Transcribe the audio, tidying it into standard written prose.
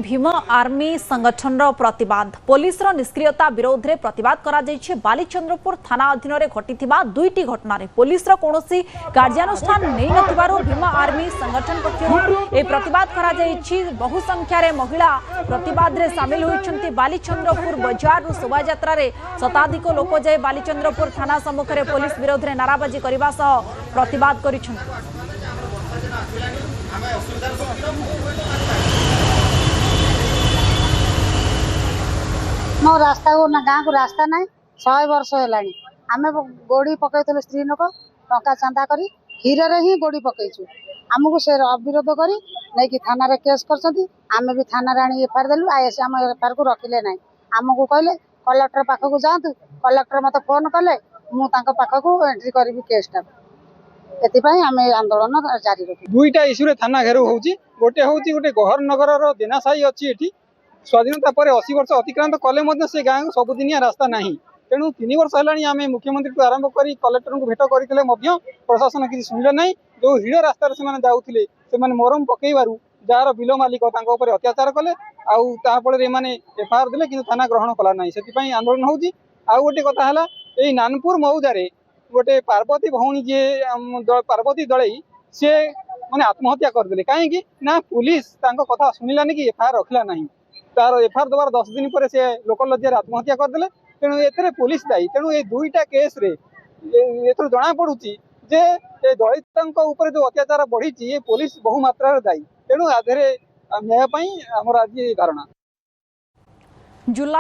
Bhim army संगठन प्रतिवाद police निष्क्रियता विरोध में प्रतिवाद करा बालीचंद्रपुर थाना अधीन में घटी दुईटी घटन पुलिस कौनसी कार्यानुष्ठान नहीं नथिबारु भीम आर्मी संगठन पक्षर ए प्रतिवाद करा बहु संख्यार महिला प्रतिवाद में सामिल होती बालीचंद्रपुर बजार शोभा यात्रा शताधिक लोक जाए बालीचंद्रपुर थाना सम्मुख में पुलिस विरोध में नाराबाजी करने प्रतिवाद कर मो रास्ता को ना गाँव को रास्ता ना 100 वर्ष है आम गोड़ी पकड़ स्त्री लोक टंका चांदा कर हीरे ही गोड़ी पकईचु आमको से अविरोध कर नहीं थाना केस कर भी थाना आनी एफआईआर देलु आईएस आम एफआईआर को रखिले ना आमको कहले कलेक्टर पाखक जातु कलेक्टर मत फोन कले मुझे पाखक एंट्री करी केसटा एपाई आम आंदोलन जारी रखी दुईटा इश्यू थाना घेराव होची गोटे होची गोटे गहर नगर देनासाई अच्छी एठी स्वाधीनता पर 80 वर्ष अतिक्रांत कले से गाँव को सबुदिनिया रास्ता नहीं तेणु 3 वर्ष है आम मुख्यमंत्री को आरंभ कर कलेक्टर को भेट करते प्रशासन किसी शुणिले ना जो हिड़ रास्ता जाऊे से मरम पकईबार जार बिल मालिक अत्याचार कले आउे एफआईआर देले कि थाना ग्रहण कला ना से आंदोलन होची आउ गोटे कथा है नानपुर मौजारे गोटे पार्वती भौणी जी पार्वती दलई सी मैंने आत्महत्या करदे कहीं ना पुलिस कथा शुणिलानी कि एफआईआर रखला ना तार एफआईआर दबार 10 दिन पर से लोकल लज्जा आत्महत्या करदे तेणु ए पुलिस दायी तेणु ये दुईटा केस रे जना पड़ुची जे दलित जो अत्याचार बढ़ी ये पुलिस बहु मात्रा दायी तेणु आधे न्याय आमर आज धारणा। जुलाई